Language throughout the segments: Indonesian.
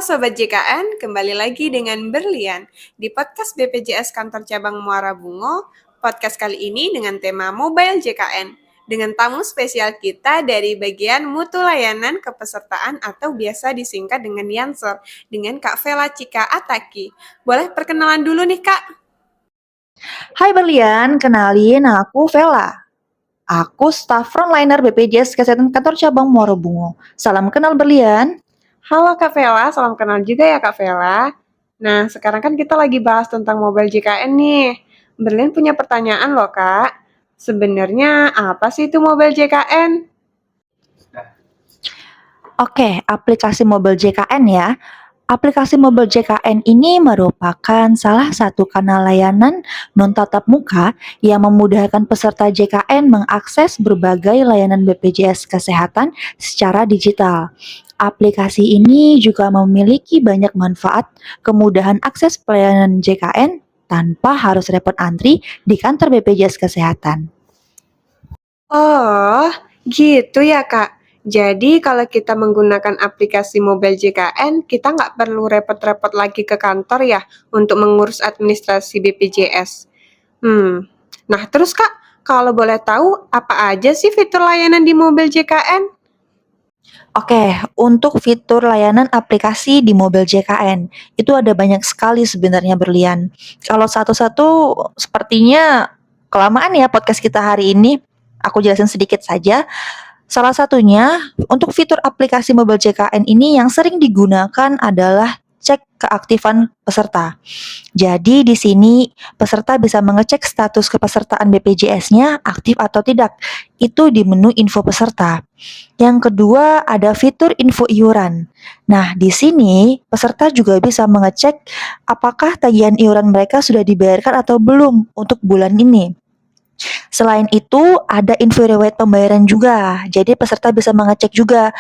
Sobat JKN, kembali lagi dengan Berlian di podcast BPJS Kantor Cabang Muara Bungo. Podcast kali ini dengan tema Mobile JKN dengan tamu spesial kita dari bagian mutu layanan kepesertaan atau biasa disingkat dengan Yansor dengan Kak Vela Cika Ataki. Boleh perkenalan dulu nih Kak? Hai Berlian, kenalin aku Vela. Aku staf frontliner BPJS Kesehatan Kantor Cabang Muara Bungo. Salam kenal Berlian. Halo Kak Vela, salam kenal juga ya Kak Vela. Nah, sekarang kan kita lagi bahas tentang Mobile JKN nih. Berlin punya pertanyaan loh Kak. Sebenarnya apa sih itu Mobile JKN? Oke, aplikasi Mobile JKN ya. Aplikasi Mobile JKN ini merupakan salah satu kanal layanan non-tatap muka yang memudahkan peserta JKN mengakses berbagai layanan BPJS Kesehatan secara digital. Aplikasi ini juga memiliki banyak manfaat, kemudahan akses pelayanan JKN tanpa harus repot antri di kantor BPJS Kesehatan. Oh, gitu ya Kak. Jadi kalau kita menggunakan aplikasi Mobile JKN, kita nggak perlu repot-repot lagi ke kantor ya untuk mengurus administrasi BPJS. Nah terus Kak, kalau boleh tahu apa aja sih fitur layanan di Mobile JKN? Oke, untuk fitur layanan aplikasi di mobil JKN, itu ada banyak sekali sebenarnya Berlian. Kalau satu-satu sepertinya kelamaan ya podcast kita hari ini. Aku jelasin sedikit saja. Salah satunya untuk fitur aplikasi mobil JKN ini yang sering digunakan adalah cek keaktifan peserta. Jadi di sini peserta bisa mengecek status kepesertaan BPJS-nya aktif atau tidak. Itu di menu info peserta. Yang kedua ada fitur info iuran. Nah, di sini peserta juga bisa mengecek apakah tagihan iuran mereka sudah dibayarkan atau belum untuk bulan ini. Selain itu, ada info riwayat pembayaran juga. Jadi peserta bisa mengecek juga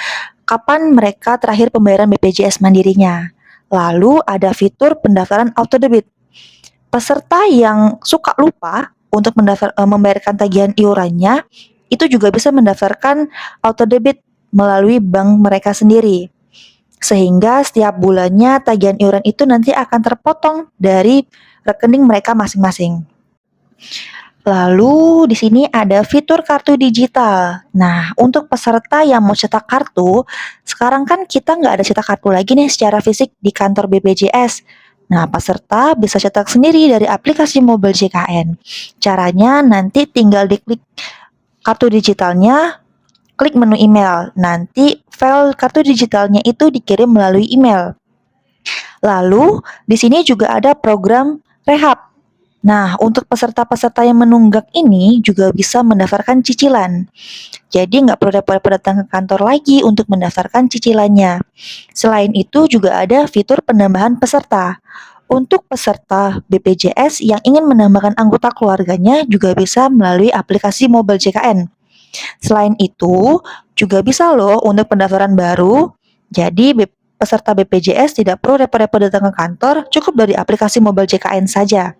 kapan mereka terakhir pembayaran BPJS mandirinya. Lalu ada fitur pendaftaran auto debit. Peserta yang suka lupa untuk membayarkan tagihan iurannya, itu juga bisa mendaftarkan auto debit melalui bank mereka sendiri. Sehingga setiap bulannya tagihan iuran itu nanti akan terpotong dari rekening mereka masing-masing. Lalu di sini ada fitur kartu digital. Nah, untuk peserta yang mau cetak kartu, sekarang kan kita nggak ada cetak kartu lagi nih secara fisik di kantor BPJS. Nah, peserta bisa cetak sendiri dari aplikasi Mobile JKN. Caranya nanti tinggal diklik kartu digitalnya, klik menu email. Nanti file kartu digitalnya itu dikirim melalui email. Lalu di sini juga ada program rehab. Nah, untuk peserta-peserta yang menunggak ini juga bisa mendaftarkan cicilan. Jadi nggak perlu repot-repot datang ke kantor lagi untuk mendaftarkan cicilannya. Selain itu juga ada fitur penambahan peserta. Untuk peserta BPJS yang ingin menambahkan anggota keluarganya juga bisa melalui aplikasi Mobile JKN. Selain itu, juga bisa loh untuk pendaftaran baru. Jadi peserta BPJS tidak perlu repot-repot datang ke kantor, cukup dari aplikasi Mobile JKN saja.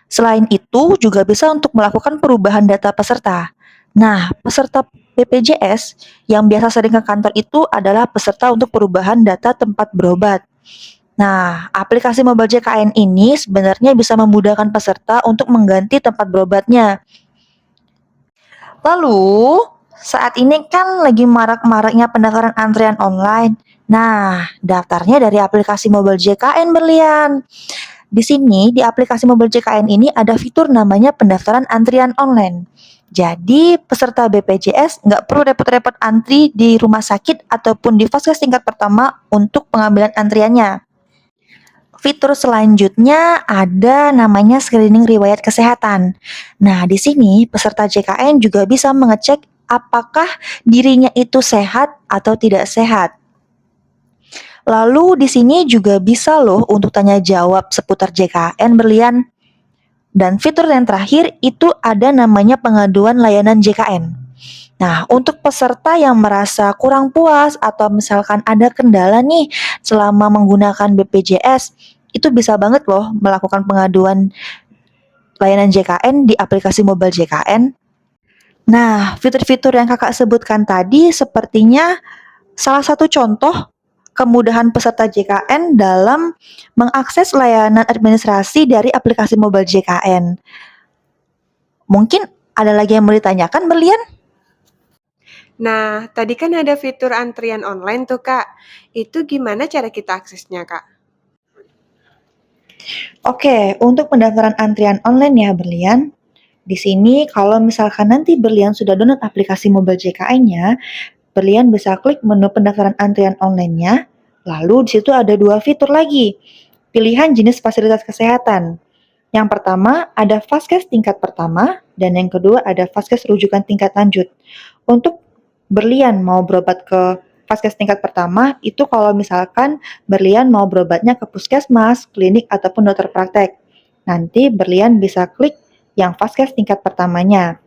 Selain itu, juga bisa untuk melakukan perubahan data peserta. Nah, peserta BPJS yang biasa sering ke kantor itu adalah peserta untuk perubahan data tempat berobat. Nah, aplikasi Mobile JKN ini sebenarnya bisa memudahkan peserta untuk mengganti tempat berobatnya. Lalu, saat ini kan lagi marak-maraknya pendaftaran antrian online. Nah, daftarnya dari aplikasi Mobile JKN Berlian. Di sini, di aplikasi Mobile JKN ini ada fitur namanya pendaftaran antrian online. Jadi, peserta BPJS nggak perlu repot-repot antri di rumah sakit ataupun di vaskes tingkat pertama untuk pengambilan antriannya. Fitur selanjutnya ada namanya screening riwayat kesehatan. Nah, di sini peserta JKN juga bisa mengecek apakah dirinya itu sehat atau tidak sehat. Lalu di sini juga bisa loh untuk tanya jawab seputar JKN Berlian. Dan fitur yang terakhir itu ada namanya pengaduan layanan JKN. Nah, untuk peserta yang merasa kurang puas atau misalkan ada kendala nih selama menggunakan BPJS, itu bisa banget loh melakukan pengaduan layanan JKN di aplikasi Mobile JKN. Nah, fitur-fitur yang kakak sebutkan tadi sepertinya salah satu contoh kemudahan peserta JKN dalam mengakses layanan administrasi dari aplikasi mobile JKN. Mungkin ada lagi yang mau ditanyakan, Berlian? Nah, tadi kan ada fitur antrian online tuh, Kak. Itu gimana cara kita aksesnya, Kak? Oke, untuk pendaftaran antrian online ya, Berlian. Di sini kalau misalkan nanti Berlian sudah download aplikasi mobile JKN-nya, Berlian bisa klik menu pendaftaran antrian online-nya, lalu di situ ada dua fitur lagi, pilihan jenis fasilitas kesehatan. Yang pertama ada Vaskes tingkat pertama, dan yang kedua ada Vaskes rujukan tingkat lanjut. Untuk Berlian mau berobat ke Vaskes tingkat pertama, itu kalau misalkan Berlian mau berobatnya ke puskesmas, klinik, ataupun dokter praktek. Nanti Berlian bisa klik yang Vaskes tingkat pertamanya.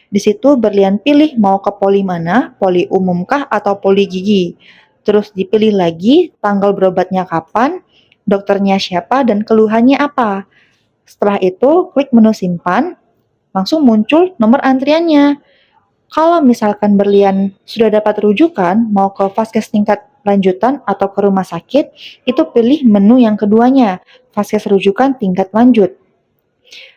Di situ Berlian pilih mau ke poli mana, poli umumkah atau poli gigi. Terus dipilih lagi tanggal berobatnya kapan, dokternya siapa, dan keluhannya apa. Setelah itu klik menu simpan, langsung muncul nomor antriannya. Kalau misalkan Berlian sudah dapat rujukan mau ke Vaskes tingkat lanjutan atau ke rumah sakit, itu pilih menu yang keduanya, Vaskes rujukan tingkat lanjut.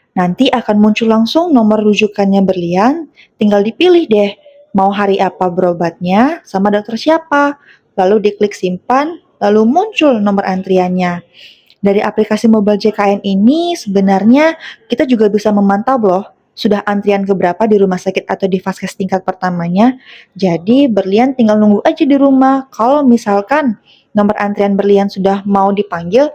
Nanti akan muncul langsung nomor rujukannya Berlian, tinggal dipilih deh mau hari apa berobatnya sama dokter siapa. Lalu diklik simpan, lalu muncul nomor antriannya. Dari aplikasi mobile JKN ini sebenarnya kita juga bisa memantau loh sudah antrian keberapa di rumah sakit atau di vaskes tingkat pertamanya. Jadi Berlian tinggal nunggu aja di rumah. Kalau misalkan nomor antrian Berlian sudah mau dipanggil,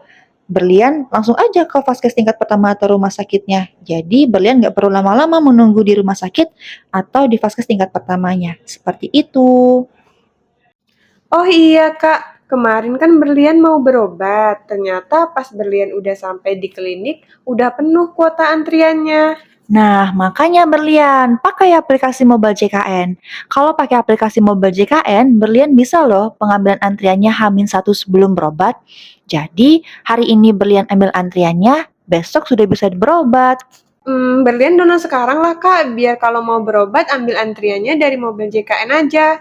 Berlian langsung aja ke vaskes tingkat pertama atau rumah sakitnya. Jadi Berlian nggak perlu lama-lama menunggu di rumah sakit atau di vaskes tingkat pertamanya. Seperti itu. Oh iya, Kak. Kemarin kan Berlian mau berobat. Ternyata pas Berlian udah sampai di klinik, udah penuh kuota antriannya. Nah, makanya Berlian pakai aplikasi mobile JKN. Kalau pakai aplikasi mobile JKN, Berlian bisa loh pengambilan antriannya H-1 sebelum berobat. Jadi, hari ini Berlian ambil antriannya, besok sudah bisa berobat. Berlian download sekarang lah, Kak. Biar kalau mau berobat, ambil antriannya dari mobil JKN aja.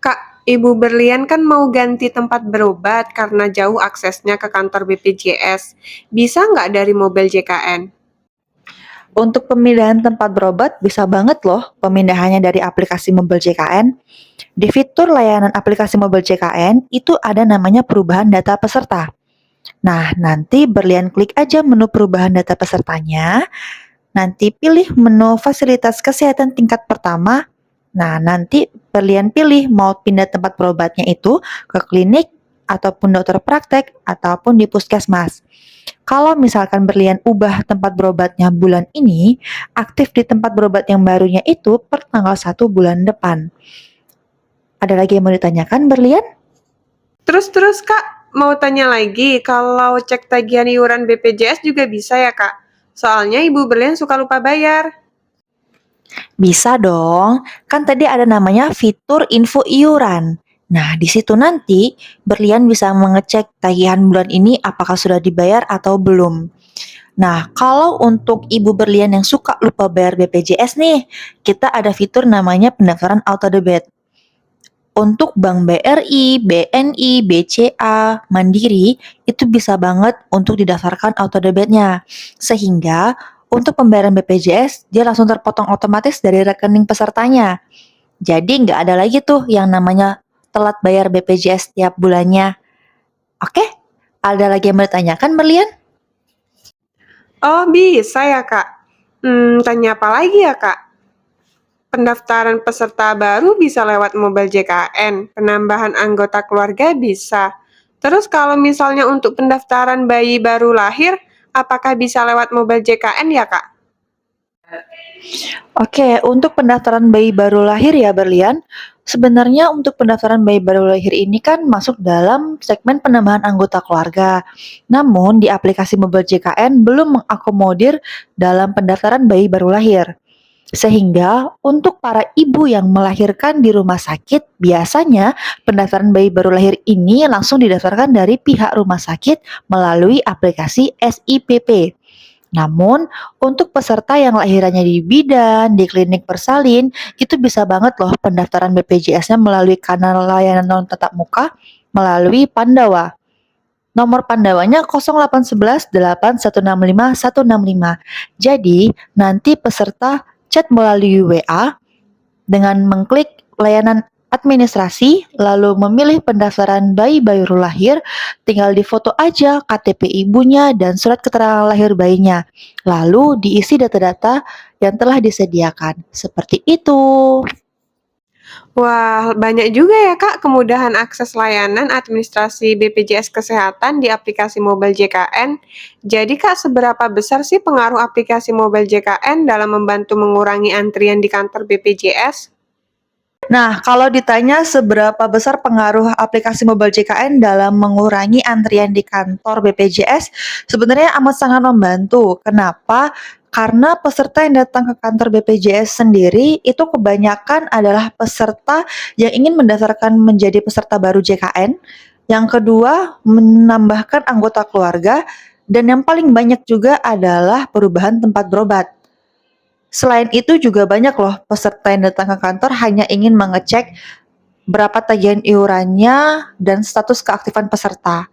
Kak, Ibu Berlian kan mau ganti tempat berobat karena jauh aksesnya ke kantor BPJS. Bisa nggak dari mobil JKN? Untuk pemindahan tempat berobat bisa banget loh pemindahannya dari aplikasi mobile JKN. Di fitur layanan aplikasi mobile JKN itu ada namanya perubahan data peserta. Nah, nanti Berlian klik aja menu perubahan data pesertanya. Nanti pilih menu fasilitas kesehatan tingkat pertama. Nah, nanti Berlian pilih mau pindah tempat berobatnya itu ke klinik ataupun dokter praktek ataupun di puskesmas. Kalau misalkan Berlian ubah tempat berobatnya bulan ini, aktif di tempat berobat yang barunya itu per tanggal 1 bulan depan. Ada lagi yang mau ditanyakan, Berlian? Terus Kak, mau tanya lagi, kalau cek tagihan iuran BPJS juga bisa ya Kak? Soalnya Ibu Berlian suka lupa bayar. Bisa dong, kan tadi ada namanya fitur info iuran. Nah, di situ nanti Berlian bisa mengecek tagihan bulan ini apakah sudah dibayar atau belum. Nah, kalau untuk Ibu Berlian yang suka lupa bayar BPJS nih, kita ada fitur namanya pendaftaran auto debit. Untuk Bank BRI, BNI, BCA, Mandiri, itu bisa banget untuk didaftarkan auto debitnya. Sehingga untuk pembayaran BPJS, dia langsung terpotong otomatis dari rekening pesertanya. Jadi nggak ada lagi tuh yang namanya telat bayar BPJS tiap bulannya. Oke, ada lagi yang mau ditanyakan, Berlian? Oh, bisa ya Kak? Tanya apa lagi ya Kak? Pendaftaran peserta baru bisa lewat mobil JKN, penambahan anggota keluarga bisa. Terus kalau misalnya untuk pendaftaran bayi baru lahir, apakah bisa lewat mobil JKN ya Kak? Oke, untuk pendaftaran bayi baru lahir ya Berlian, sebenarnya untuk pendaftaran bayi baru lahir ini kan masuk dalam segmen penambahan anggota keluarga. Namun di aplikasi mobile JKN belum mengakomodir dalam pendaftaran bayi baru lahir. Sehingga untuk para ibu yang melahirkan di rumah sakit, biasanya pendaftaran bayi baru lahir ini langsung didaftarkan dari pihak rumah sakit melalui aplikasi SIPP. Namun, untuk peserta yang lahirannya di bidan, di klinik bersalin, itu bisa banget loh pendaftaran BPJS-nya melalui kanal layanan non tatap muka, melalui Pandawa. Nomor Pandawanya 0811 8165 165. Jadi, nanti peserta chat melalui WA dengan mengklik layanan administrasi, lalu memilih pendaftaran bayi baru lahir, tinggal difoto aja KTP ibunya dan surat keterangan lahir bayinya. Lalu diisi data-data yang telah disediakan. Seperti itu. Wah, banyak juga ya Kak kemudahan akses layanan administrasi BPJS Kesehatan di aplikasi mobile JKN. Jadi Kak, seberapa besar sih pengaruh aplikasi mobile JKN dalam membantu mengurangi antrian di kantor BPJS? Nah, kalau ditanya seberapa besar pengaruh aplikasi mobile JKN dalam mengurangi antrian di kantor BPJS, sebenarnya amat sangat membantu. Kenapa? Karena peserta yang datang ke kantor BPJS sendiri itu kebanyakan adalah peserta yang ingin mendaftarkan menjadi peserta baru JKN. Yang kedua, menambahkan anggota keluarga. Dan yang paling banyak juga adalah perubahan tempat berobat. Selain itu juga banyak loh peserta yang datang ke kantor hanya ingin mengecek berapa tagihan iurannya dan status keaktifan peserta.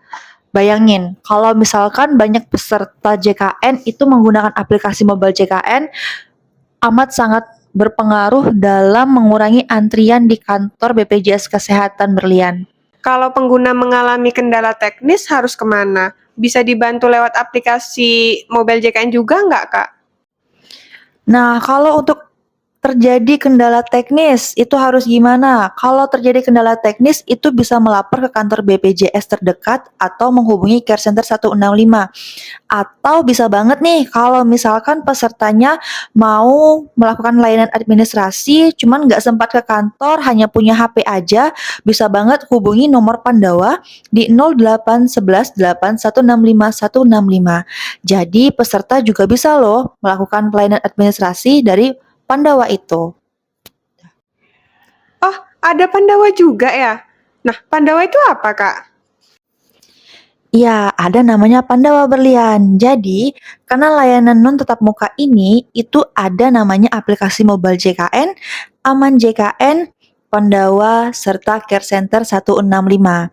Bayangin, kalau misalkan banyak peserta JKN itu menggunakan aplikasi mobile JKN, amat sangat berpengaruh dalam mengurangi antrian di kantor BPJS Kesehatan Berlian. Kalau pengguna mengalami kendala teknis harus kemana? Bisa dibantu lewat aplikasi mobile JKN juga nggak Kak? Nah, kalau untuk terjadi kendala teknis, itu harus gimana? Kalau terjadi kendala teknis, itu bisa melapor ke kantor BPJS terdekat atau menghubungi Care Center 165. Atau bisa banget nih, kalau misalkan pesertanya mau melakukan layanan administrasi, cuman nggak sempat ke kantor, hanya punya HP aja, bisa banget hubungi nomor Pandawa di 0811 8165 165. Jadi peserta juga bisa loh melakukan pelayanan administrasi dari Pandawa itu. Oh, ada Pandawa juga ya? Nah, Pandawa itu apa Kak? Ya, ada namanya Pandawa Berlian. Jadi, karena layanan non tetap muka ini itu ada namanya aplikasi mobile JKN, Aman JKN, Pandawa, serta Care Center 165.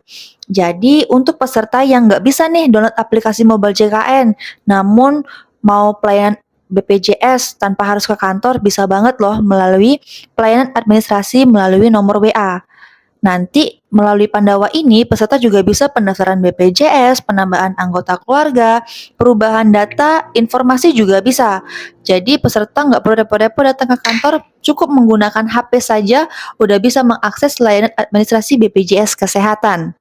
Jadi, untuk peserta yang nggak bisa nih download aplikasi mobile JKN, namun mau pelayanan BPJS tanpa harus ke kantor, bisa banget loh melalui pelayanan administrasi melalui nomor WA. Nanti melalui Pandawa ini peserta juga bisa pendaftaran BPJS, penambahan anggota keluarga, perubahan data, informasi juga bisa. Jadi peserta nggak perlu repot-repot datang ke kantor, cukup menggunakan HP saja udah bisa mengakses layanan administrasi BPJS Kesehatan.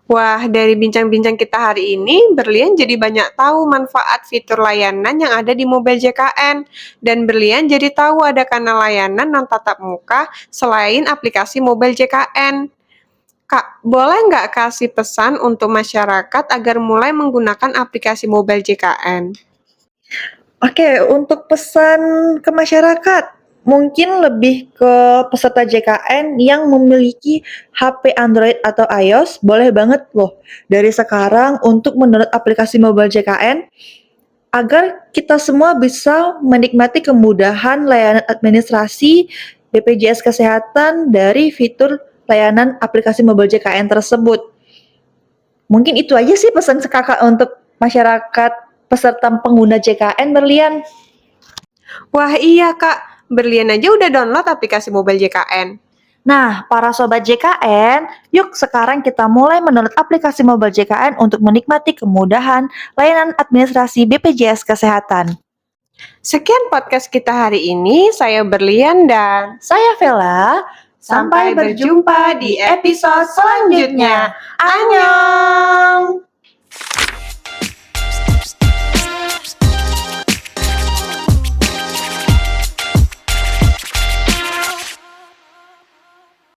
Wah, dari bincang-bincang kita hari ini, Berlian jadi banyak tahu manfaat fitur layanan yang ada di mobile JKN. Dan Berlian jadi tahu ada kanal layanan non tatap muka selain aplikasi mobile JKN. Kak, boleh nggak kasih pesan untuk masyarakat agar mulai menggunakan aplikasi mobile JKN? Oke, untuk pesan ke masyarakat, mungkin lebih ke peserta JKN yang memiliki HP Android atau iOS, boleh banget loh dari sekarang untuk mendownload aplikasi mobile JKN agar kita semua bisa menikmati kemudahan layanan administrasi BPJS Kesehatan dari fitur layanan aplikasi mobile JKN tersebut. Mungkin itu aja sih pesan kakak untuk masyarakat peserta pengguna JKN Berlian. Wah iya Kak, Berlian aja udah download aplikasi mobile JKN. Nah, para sobat JKN, yuk sekarang kita mulai mendownload aplikasi mobile JKN untuk menikmati kemudahan layanan administrasi BPJS Kesehatan. Sekian podcast kita hari ini, saya Berlian dan Saya Vela, sampai berjumpa di episode selanjutnya. Annyeong!